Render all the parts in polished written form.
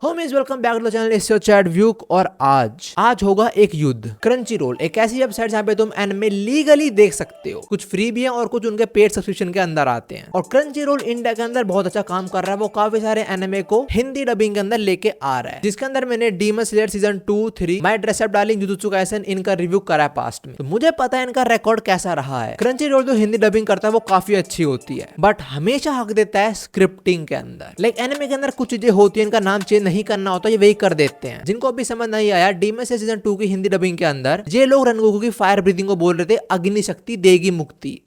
Homies welcome back to the channel, it's your chat व्यूक। और आज होगा एक युद्ध। क्रंची रोल एक ऐसी वेबसाइट जहाँ पे तुम एनिमे लीगली देख सकते हो। कुछ फ्री भी है और कुछ उनके पेड सब्सक्रिप्शन के अंदर आते हैं। और क्रंची रोल इंडिया के अंदर बहुत अच्छा काम कर रहा है। वो काफी सारे एनिमे को हिंदी डबिंग के अंदर लेके आ रहा है, जिसके अंदर मैंने demon slayer season 2, 3, my dress up darling, jujutsu Kaisen इनका रिव्यू करा है पास्ट में। तो मुझे पता है इनका रिकॉर्ड कैसा रहा है। क्रंची रोल जो हिंदी डबिंग करता है वो काफी अच्छी होती है, बट हमेशा हक देता है स्क्रिप्टिंग के अंदर। लाइक एनिमे के अंदर कुछ चीजें होती है, इनका नाम चेंज नहीं करना होता, ये वही कर देते हैं। जिनको अभी समझ नहीं आया, डीमन स्लेयर सीजन 2 की हिंदी डबिंग के अंदर ये लोग रनगोकू की फायर ब्रीथिंग को बोल रहे थे अग्नि शक्ति देगी मुक्ति।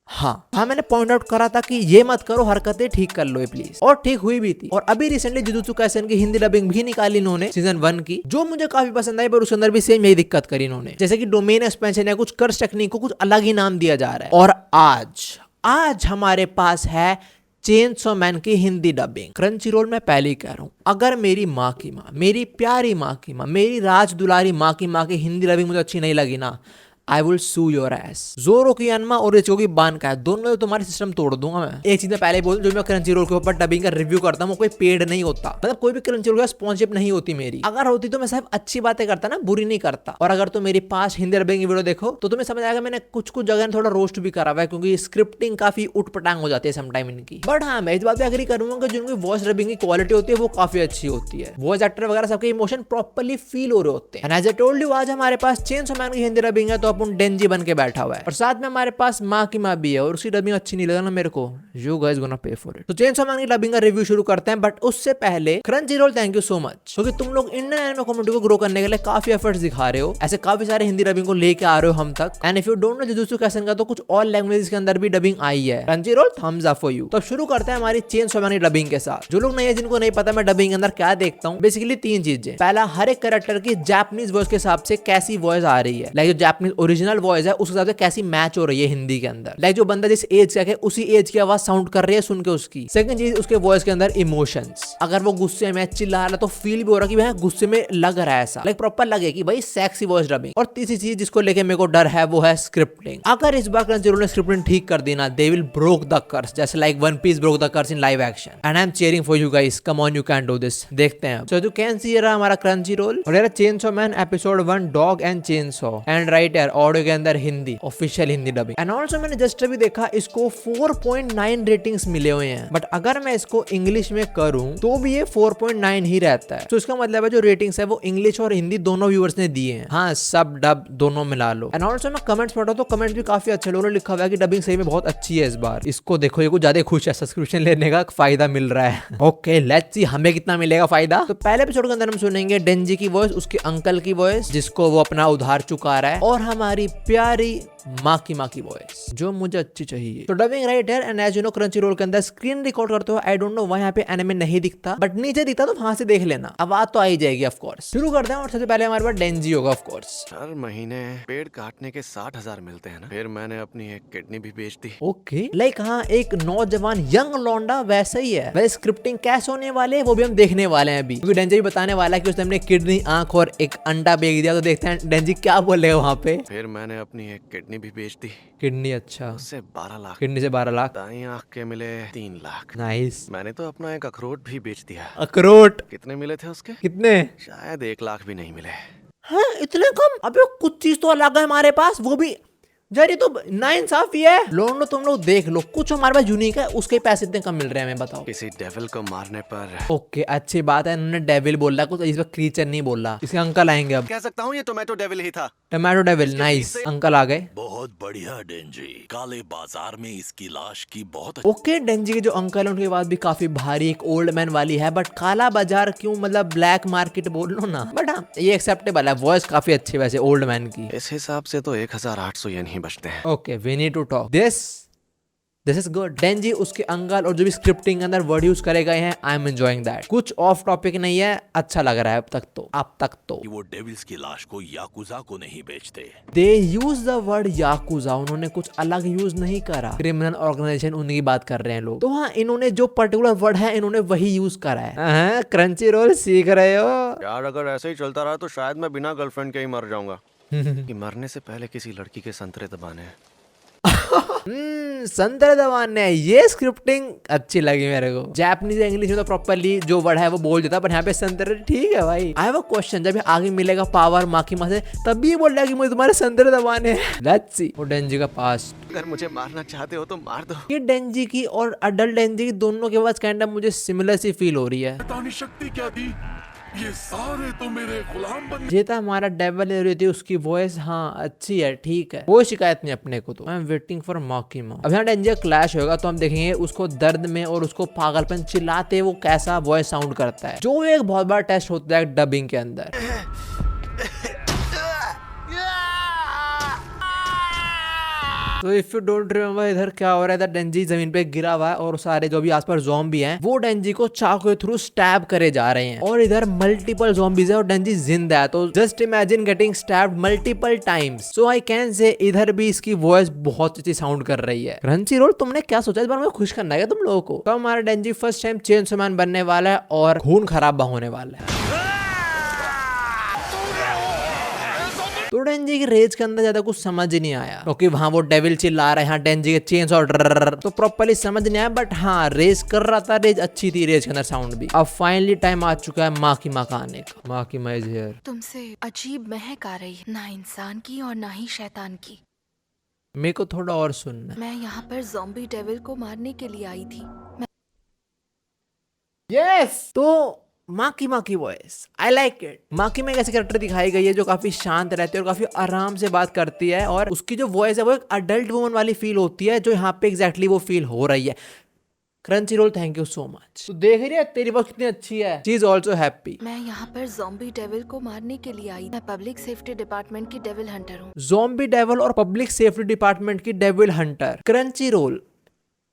हाँ, मैंने पॉइंट आउट करा था कि ये मत करो, हरकतें ठीक कर लो प्लीज, और ठीक हुई भी थी। और अभी रिसेंटली जुजुत्सु काइसेन की हिंदी डबिंग भी निकाली इन्होंने सीजन 1 की, जो मुझे काफी पसंद आई, पर उसके अंदर भी सेम यही दिक्कत करी इन्होंने, जैसे कि डोमेन एक्सपेंशन या कुछ कर्स टेक्निक को कुछ अलग ही नाम दिया जा रहा है। और आज हमारे पास है चेनसॉ मैन की हिंदी डबिंग। क्रंची रोल में पहले ही कह रहा हूं, अगर मेरी माँ की माँ, मेरी प्यारी माँ की माँ, मेरी राज दुलारी माँ की हिंदी डबिंग मुझे अच्छी नहीं लगी ना, I will sue your ass. जोरो की अनमा और इचको की बान का है, दोनों तुम्हारे सिस्टम तोड़ दूंगा मैं। एक चीज मैं पहले बोल, जो मैं क्रंची रोल के ऊपर डबिंग का रिव्यू करता हूँ वो कोई पेड नहीं होता, मतलब कोई भी क्रंची रोल का स्पॉन्सरशिप नहीं होती मेरी। अगर होती तो मैं सिर्फ अच्छी बातें करता ना, बुरी नहीं करता। और अगर तुम मेरी पास हिंदी डबिंग की वीडियो देखो तो तुम्हें समझ आएगा मैंने कुछ जगह थोड़ा रोस्ट भी करा हुआ है, क्योंकि स्क्रिप्टिंग काफी उठपटांग हो जाती है समटाइम इनकी। बट हाँ, मैं इस बात पे एग्री करूंगा कि जिनकी वॉइस डबिंग की क्वालिटी होती है वो काफी अच्छी होती है। वॉइस एक्टर वगैरह सबके इमोशन प्रॉपर्ली फील हो रहे होते हैं। एज आई टोल्ड यू, आज हमारे पास चेनसॉ मैन की हिंदी डबिंग है, तो अपन डेंजी बन के बैठा हुआ है, और साथ में हमारे पास माँ की माँ भी है, और उसकी डबिंग अच्छी नहीं लगा ना मेरे को। You guys gonna pay for it. तो चेनसॉ मैन की डबिंग का रिव्यू शुरू करते हैं, बट उससे पहले Crunchyroll thank you so much, क्योंकि तुम लोग इंडियन एनिमे कम्युनिटी को ग्रो करने के लिए काफी एफर्ट्स दिखा रहे हो। ऐसे काफी सारे हिंदी डबिंग को लेके आ रहे हो हम तक। And if you don't know jujutsu Kaisen का, तो कुछ और लैंग्वेजेस के अंदर भी डबिंग आई है। Crunchyroll thumbs up for you. तो शुरू करते हैं हमारी चेनसॉ मैन की डबिंग के साथ। जो लोग नहीं है, जिनको नहीं पता मैं डबिंग के अंदर क्या देखता हूँ, बेसिकली 3 चीजें। पहला, हर एक कैरेक्टर की जापानीज वॉइस के हिसाब से कैसी वॉइस आ रही है, लाइक जो जापानीज ओरिजिनल वॉइस है उस हिसाब से कैसी मैच हो रही है हिंदी के अंदर। लाइक जो बंदा जिस एज का है उसी एज की आवाज साउंड कर रही है सुन के उसकी। सेकंड चीज, उसके वॉइस के अंदर इमोशंस। अगर वो गुस्से में चिल्ला रहा है तो फील भी हो रहा है कि भाई गुस्से में लग रहा है, ऐसा लाइक प्रॉपर लगे कि भाई सेक्सी वॉइस डबिंग। और तीसरी चीज जिसको लेके मेरे को डर है वो है स्क्रिप्टिंग। अगर इस बार क्रंची रोल ने स्क्रिप्टिंग ठीक कर दी ना, they will broke the curse, जैसे like one piece broke the curse in live action. And I am cheering for you guys, come on, you can do this. देखते हैं। सो यू कैन सी रहा हमारा crunchy role, और यार chainsaw man episode 1 dog and chainsaw, and right यार audio के अंदर Hindi, official Hindi dubbing. And also मैंने जस्ट अभी देखा इसको 4.9 रेटिंग्स मिले हुए हैं, बट अगर मैं इसको इंग्लिश में करूं तो भी ये 4.9 ही रहता है। तो इसका मतलब है जो रेटिंग्स है वो इंग्लिश और हिंदी दोनों व्यूअर्स ने दिए हैं। हाँ, सब डब दोनों मिला लो। एंड ऑल्सो मैं कमेंट्स पढ़ा तो कमेंट्स भी काफी अच्छे लोगों ने लिखा हुआ है कि डबिंग सही में बहुत अच्छी है इस बार। इसको देखो, ये कुछ ज्यादा खुश है, सब्सक्रिप्शन लेने का फायदा मिल रहा है। ओके, लेट्स सी हमें कितना मिलेगा फायदा। तो पहले एपिसोड के अंदर हम सुनेंगे डेंजी की वॉइस, उसके अंकल की वॉइस जिसको वो अपना उधार चुका रहा है, और हमारी प्यारी माँ की वॉइस जो मुझे अच्छी चाहिए। तो डबिंग राइट है। And as you know Crunchyroll के अंदर स्क्रीन रिकॉर्ड करते हो, आई डोंट नो वहां पे एनिमे नहीं दिखता, बट नीचे दिखता तो वहां से देख लेना, आवाज तो आ ही जाएगी ऑफ कोर्स। शुरू करते हैं, और सबसे पहले हमारे पास डेंजी होगा ऑफ कोर्स। हर महीने पेड़ काटने के 60,000 मिलते हैं ना, फिर मैंने अपनी एक किडनी भी बेच दी। ओके, लाइक हाँ, एक नौजवान यंग लौंडा वैसा ही है। वैसे स्क्रिप्टिंग कैसे होने वाले है वो भी हम देखने वाले हैं अभी, क्योंकि डेंजी भी बताने वाला है कि उसने अपने किडनी, आंख और एक अंडा बेच दिया। तो देखते हैं डेंजी क्या बोलेगा वहां पे। फिर मैंने अपनी एक किडनी भी बेच दी। किडनी, अच्छा, उससे 12 लाख। किडनी से 12 लाख। दाई आंख के मिले 3 लाख। नाइस। मैंने तो अपना एक अखरोट भी बेच दिया। अखरोट कितने मिले थे उसके? कितने? शायद 1 लाख भी नहीं मिले। हैं, इतने कम? अबे कुछ चीज तो अलग है हमारे पास, वो भी यार, ये तो नाइंसाफी है। लोग तुम लोग देख लो, कुछ हमारे पास यूनिक है, उसके पैसे इतने कम मिल रहे हैं, हमें बताओ। किसी डेविल को मारने पर। ओके, अच्छी बात है, इन्होंने डेविल बोला, कुछ इस वक्त क्रीचर नहीं बोला। इसके अंकल आएंगे अब। कह सकता हूँ ये टोमेटो डेविल ही था। टोमेटो डेविल, नाइस, अंकल आ गए। बहुत बढ़िया डेंजी, काले बाजार में इसकी लाश की बहुत ओके, डेंजी के जो अंकल है उनकी बात भी काफी भारी, एक ओल्ड मैन वाली है, बट काला बाजार क्यों, मतलब ब्लैक मार्केट बोल लो ना, बट हाँ ये एक्सेप्टेबल है। वॉइस काफी अच्छी वैसे ओल्ड मैन की। इस हिसाब से तो 1800 येन ही बचते हैं। Okay, we need to talk. This is good. डेंजी, उसके अंकल और जो भी स्क्रिप्टिंग के अंदर वर्ड यूज करे गए हैं, आई एम एंजॉइंग दैट। कुछ ऑफ टॉपिक नहीं है, अच्छा लग रहा है अब तक तो। कि वो डेविल्स की लाश को याकुजा को नहीं बेचते। दे यूज द वर्ड याकुजा, उन्होंने कुछ अलग यूज नहीं करा। क्रिमिनल ऑर्गेनाइजेशन उनकी बात कर रहे हैं लोग, तो हाँ इन्होंने जो पर्टिकुलर वर्ड है इन्होंने वही यूज करा है। क्रंची रोल सीख रहे हो यार, अगर ऐसे ही चलता रहा तो शायद मैं बिना गर्लफ्रेंड के ही मर जाऊंगा। कि मरने से पहले किसी लड़की के संतरे दबाने हैं। संतरे दबाने, ये स्क्रिप्टिंग अच्छी लगी मेरे को। जापानीज इंग्लिश में तो प्रॉपर्ली जो वर्ड है वो बोल देता, पर यहाँ पे संतरे ठीक है भाई। आई हैव अ क्वेश्चन, जब ये आगे मिलेगा पावर माकिमा से तब भी ये बोल रहा है कि मुझे तुम्हारे संतरे दबाने हैं। Let's see. वो डेंजी का पास्ट, अगर मुझे मारना चाहते हो तो मार दो। ये डेंजी की और अडल्ट डेंजी की दोनों के पास काइंड ऑफ मुझे सिमिलर सी फील हो रही है। शैतानी शक्ति क्या थी? ये सारे तो मेरे गुलाम बन। ये था हमारा डेविल हो रही थी, उसकी वॉइस हाँ अच्छी है, ठीक है, कोई शिकायत नहीं अपने को। तो आई एम वेटिंग फॉर माकिमा। अब यहाँ डेंजी क्लैश होगा तो हम देखेंगे उसको दर्द में और उसको पागलपन चिल्लाते वो कैसा वॉइस साउंड करता है, जो एक बहुत बड़ा टेस्ट होता है डबिंग के अंदर। तो इफ यू डोंट रिमेम्बर, इधर क्या हो रहा है, इधर डेंजी जमीन पे गिरा हुआ है और सारे जो भी आसपास ज़ॉम्बी हैं वो डेंजी को चाकू के थ्रू स्टैब करे जा रहे हैं, और इधर मल्टीपल ज़ॉम्बीज है और डेंजी जिंदा है। तो just imagine getting stabbed multiple times. So I can say इधर भी इसकी वॉइस बहुत अच्छी साउंड कर रही है। क्रंचीरोल, तुमने क्या सोचा इस बार मुझे खुश करना है तुम लोगों को? तो हमारा डेंजी फर्स्ट टाइम चेनसो मैन बनने वाला है और खून खराबा होने वाला है। तो डेंजी की रेज के अंदर ज्यादा कुछ समझ नहीं आया, क्योंकि वहां वो डेविल चिल्ला रहा है, यहाँ डेंजी के चेन्स और तो प्रॉपर्ली समझ नहीं आया। बट हाँ, रेज कर रहा था, रेज अच्छी थी, रेज के अंदर साउंड भी। अब फाइनली टाइम आ चुका है माकिमा का आने का। माकिमा इज हियर। तुमसे अजीब महक आ रही है, ना इंसान की और ना ही शैतान की। मेरे को थोड़ा और सुनना है। मैं यहाँ पर ज़ॉम्बी डेविल को मारने के लिए आई थी। यस, तो माकिमा की वॉइस आई लाइक इट। माकिमा एक ऐसी कैरेक्टर दिखाई गई है जो काफी शांत रहती है और काफी आराम से बात करती है, और उसकी जो वॉइस है वो एक अडल्ट वुमन वाली फील होती है, जो यहाँ पे एग्जैक्टली वो फील हो रही है। Crunchyroll, thank you so much. तो देख रही है तेरी वॉइस कितनी अच्छी है। She is also happy. मैं यहाँ पर ज़ॉम्बी डेविल को मारने के लिए आई। मैं पब्लिक सेफ्टी डिपार्टमेंट की डेविल हंटर हूँ। ज़ॉम्बी डेविल और पब्लिक सेफ्टी डिपार्टमेंट की डेविल हंटर। क्रंचीरोल,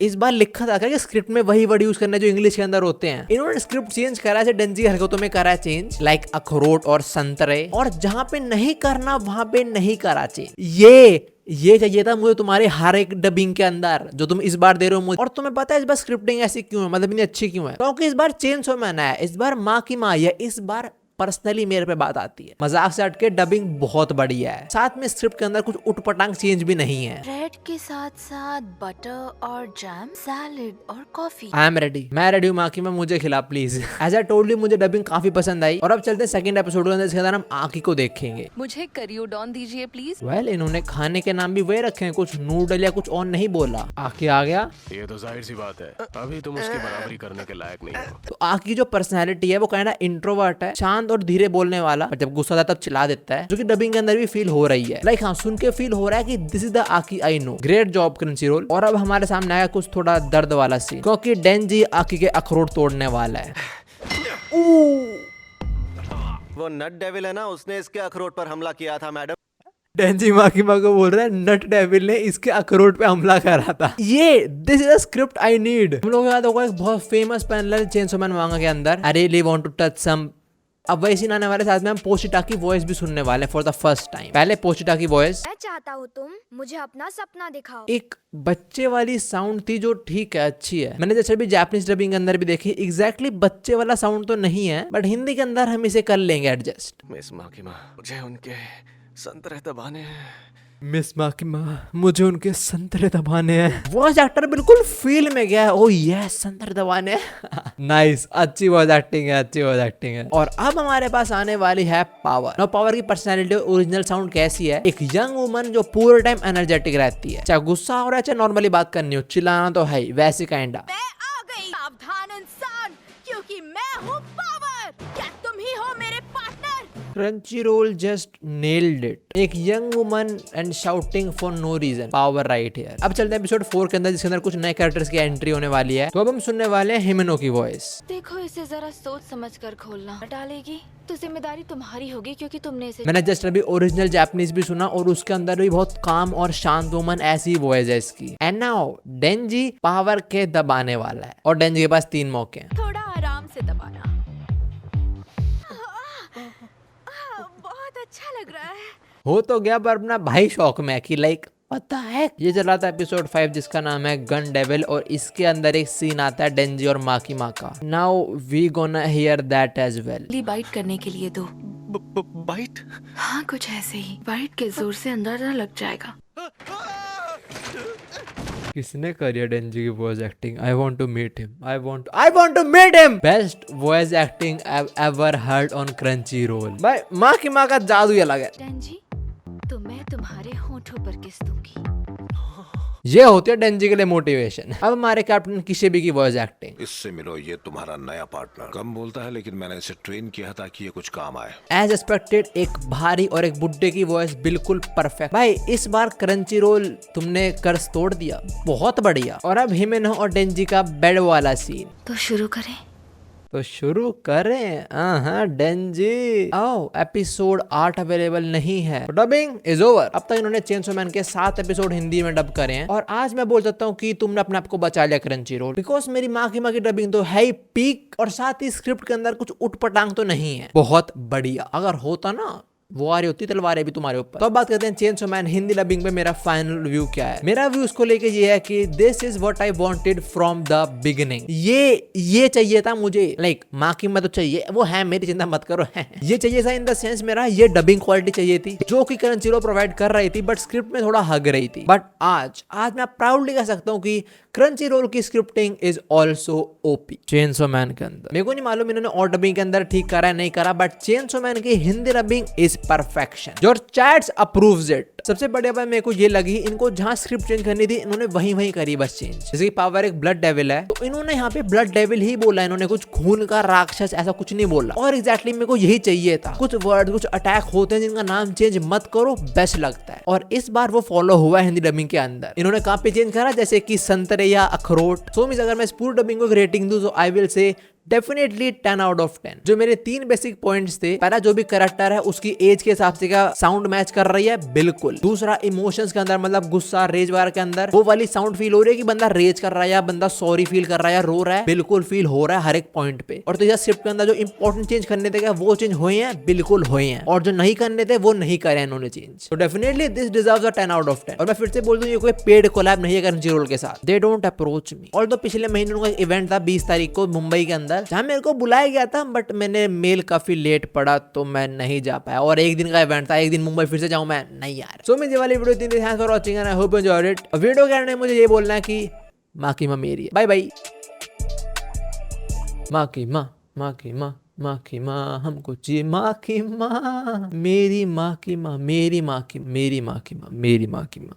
इस बार लिखा था क्या कि स्क्रिप्ट में वही वर्ड यूज करना जो इंग्लिश के अंदर होते हैं? इन्होंने स्क्रिप्ट चेंज करा है, डेंजी की हरकतों में करा है चेंज, लाइक अखरोट और संतरे, और जहां पे नहीं करना वहां पे नहीं करा चेंज। ये चाहिए था मुझे तुम्हारे हर एक डबिंग के अंदर जो तुम इस बार दे रहे हो मुझे। और तुम्हें पता है इस बार स्क्रिप्टिंग ऐसी क्यों है, मतलब इतनी अच्छी क्यों है? क्योंकि इस बार चेंसो मैन है, इस बार माकिमा है, इस बार पर्सनली मेरे पे बात आती है। मजाक से हटके डबिंग बहुत बढ़िया है, साथ में स्क्रिप्ट के अंदर कुछ उटपटांग चेंज भी नहीं है। ब्रेड के साथ साथ बटर और जैम, सैलेड और कॉफी। आई एम रेडी, मैं रेडी हूँ माकिमा, मुझे खिला please. As I told you, मुझे डबिंग काफी पसंद आई। और अब चलते हैं सेकंड एपिसोड के अंदर, जिसके अंदर हम आकी को देखेंगे। मुझे करियोडॉन दीजिए प्लीज। वेल, इन्होंने खाने के नाम भी वही रखे हैं, कुछ नूडल या कुछ और नहीं बोला। आकी आ गया। ये तो जाहिर सी बात है, अभी तुम उसकी बराबरी करने के लायक नहीं हो। तो आकी जो पर्सनैलिटी है वो काइंड ऑफ इंट्रोवर्ट है, शांत और धीरे बोलने वाला, जब गुस्सा आता है तब चिल्ला देता है, जो कि डबिंग के अंदर भी फील हो रही है। लाइक हाँ, सुन के फील हो रहा है कि दिस इज द आकी I know. Great job Crunchyroll. और अब हमारे सामने आया कुछ थोड़ा दर्द वाला सीन, क्योंकि डेंजी आकी के अखरोट तोड़ने वाला है। वो नट डेविल है ना, उसने इसके अखरोट पर हमला किया था मैडम। डेंजी माकिमा को बोल रहा है नट डेविल ने इसके अखरोट पे हमला करा था। ये this is a script I need. हम लोगों को याद होगा एक बहुत famous panel chainsaw man manga के अंदर, I really want to touch some. अब वैसे आने वाले साथ में हम पोस्टिटा की वॉइस भी सुनने वाले हैं फॉर द फर्स्ट टाइम। पहले पोस्टिटा की वॉइस, मैं चाहता हूँ तुम मुझे अपना सपना दिखाओ। एक बच्चे वाली साउंड थी जो ठीक है, अच्छी है। मैंने जैसे भी जापानीज डबिंग के अंदर भी देखी, एग्जैक्टली बच्चे वाला साउंड तो नहीं है, बट हिंदी के अंदर हम इसे कर लेंगे एडजस्ट। मिस माकिमा, मुझे उनके संतरे दबाने हैं। मिस माकिमा, मुझे उनके संतरे दबाने हैं। वॉइस एक्टर बिल्कुल फील में गया है। ओ यस, संतरे दबाने। नाइस, अच्छी वॉइस एक्टिंग है, अच्छी वॉइस एक्टिंग है। और अब हमारे पास आने वाली है पावर। नाउ पावर की पर्सनैलिटी ओरिजिनल साउंड कैसी है? एक यंग वुमन जो पूरे टाइम एनर्जेटिक रहती है, चाहे गुस्सा हो रहा है चाहे नॉर्मली बात करनी हो, चिल्लाना तो है वैसे काइंडा। मैं आ गई, सावधान इंसान, क्योंकि मैं हूँ पावर। क्या तुम ही हो मेरे partner? Crunchyroll just nailed it. एक young woman and shouting for no reason, power right here. अब चलते हैं एपिसोड 4 के अंदर, जिसके अंदर कुछ नए कैरेक्टर्स की एंट्री होने वाली है। तो अब हम सुनने वाले हैं हिमेनो की वॉइस। देखो, इसे जरा सोच समझ कर खोलना। डालेगी तो जिम्मेदारी तुम्हारी होगी, क्योंकि तुमने इसे। मैंने जस्ट अभी ओरिजिनल जापानीज भी सुना और उसके अंदर भी बहुत काम और शांत वुमन ऐसी वॉइस है इसकी। एंड नाउ डेंजी पावर के दबाने वाला है, और डेंजी के पास 3 मौके हैं। थोड़ा आराम से दबाना। बहुत अच्छा लग रहा है। हो तो गया, पर अपना भाई शौक में है कि लाइक पता है। ये चला था एपिसोड 5, जिसका नाम है गन डेविल, और इसके अंदर एक सीन आता है डेंजी और माकिमा का। Now we gonna hear that as well. Bite करने के लिए दो। बाइट? हाँ, कुछ ऐसे ही। बाइट के जोर से अंदर न लग जाएगा। किसने करी है डेंजी की voice acting? I want to meet him, I want to meet him. Best voice acting I ever heard on Crunchyroll. भाई माँ की माँ का जादू ही अलग है। डेंजी, तो मैं तुम्हारे होठों पर किस दूंगी। ये होती है डेंजी के लिए मोटिवेशन। अब हमारे कैप्टन किशेबी की वॉइस एक्टिंग। इससे मिलो, ये तुम्हारा नया पार्टनर। कम बोलता है लेकिन मैंने इसे ट्रेन किया ताकि ये कुछ काम आए। एज एक्सपेक्टेड एक भारी और एक बुड्ढे की वॉइस बिल्कुल परफेक्ट। भाई इस बार क्रंची रोल तुमने कर्ज तोड़ दिया, बहुत बढ़िया। और अब हिमेनो और डेंजी का बेड वाला सीन। तो शुरू करें। तो शुरू करें। हाँ डेंजी आओ। एपिसोड 8 अवेलेबल नहीं है। Dubbing is over. अब तक इन्होंने चेनसो मैन के 7 एपिसोड हिंदी में डब करे हैं और आज मैं बोल सकता हूँ कि तुमने अपने आप को बचा लिया क्रंची रोल, बिकॉज मेरी माँ की डबिंग तो है ही पीक और साथ ही स्क्रिप्ट के अंदर कुछ उटपटांग तो नहीं है। बहुत बढ़िया। अगर होता ना वो आ रही होती तलवारें भी तुम्हारे ऊपर। तो अब बात करते हैं चेनसो मैन हिंदी डबिंग पे मेरा फाइनल व्यू क्या है। मेरा व्यू उसको लेके ये है कि this is what I wanted from the beginning. ये चाहिए था मुझे। लाइक माँ की मत तो चाहिए, वो है, मेरी चिंता मत करो। ये चाहिए था इन द सेंस मेरा ये डबिंग क्वालिटी चाहिए थी जो कि क्रंची प्रोवाइड कर रही थी, बट स्क्रिप्ट में थोड़ा हग रही थी। बट आज मैं प्राउडली कह सकता हूँ कि क्रंची रोल की scripting is also OP. Chainsaw man के अंदर मेरे को नहीं मालूम इन्होंने और डबिंग के अंदर ठीक करा है नहीं करा, बट चेनसो मैन की Hindi dubbing is perfection. Your chats approves it. सबसे बढ़िया बात मेरे को ये लगी, इनको जहां स्क्रिप्ट चेंज करनी थी इन्होंने वहीं करी बस चेंज। जैसे कि पावर एक ब्लड डेविल है तो इन्होंने यहाँ पे ब्लड डेविल ही बोला, इन्होंने कुछ खून का राक्षस ऐसा कुछ नहीं बोला। और एग्जैक्टली मेरे को यही चाहिए था। कुछ वर्ड कुछ अटैक होते हैं जिनका नाम चेंज मत करो, बेस्ट लगता है। और इस बार वो फॉलो हुआ है हिंदी डबिंग के अंदर। इन्होंने कहाँ पे चेंज करा, जैसे कि संतरे या अखरोट। सो मींस अगर मैं इस पूरी डबिंग को रेटिंग दूं तो I will say definitely 10 out of 10। जो मेरे 3 बेसिक पॉइंट्स थे, पहला जो भी कैरेक्टर है उसकी एज के हिसाब से का साउंड मैच कर रही है बिल्कुल। दूसरा इमोशंस के अंदर मतलब गुस्सा रेज वगैरह के अंदर वो वाली साउंड फील हो रही है कि बंदा रेज कर रहा है या बंदा सॉरी फील कर रहा है या रो रहा है, बिल्कुल फील हो रहा है हर एक पॉइंट पे। और तो स्क्रिप्ट के अंदर जो इंपॉर्टेंट चेंज करने थे वो चेंज हुए हैं, बिल्कुल हुए हैं। और जो नहीं करने थे वो नहीं करे इन्होंने चेंज। तो definitely this deserves a 10 out of 10। और मैं फिर से बोल दूं ये कोई पेड कोलैब नहीं है क्रंची रोल के साथ। They don't approach me. और तो पिछले महीने उनका इवेंट था 20 तारीख को मुंबई के अंदर, जहां मेरे को बुलाया गया था, बट मैंने मेल काफी लेट पड़ा तो मैं नहीं जा पाया। और एक दिन का इवेंट था, एक दिन मुंबई फिर से जाऊं मैं नहीं यार। सो मैं ये वाली वीडियो इतनी thanks for watching and I hope you enjoyed it. Video के एंड में मुझे ये बोलना है कि माँ की माँ मेरी है। Bye bye. माँ की माँ, माँ की माँ, माँ की माँ हमको चाहिए। माँ की माँ, मेरी माँ की माँ, मेरी माँ की, मेरी माँ की माँ, मेरी माँ की माँ।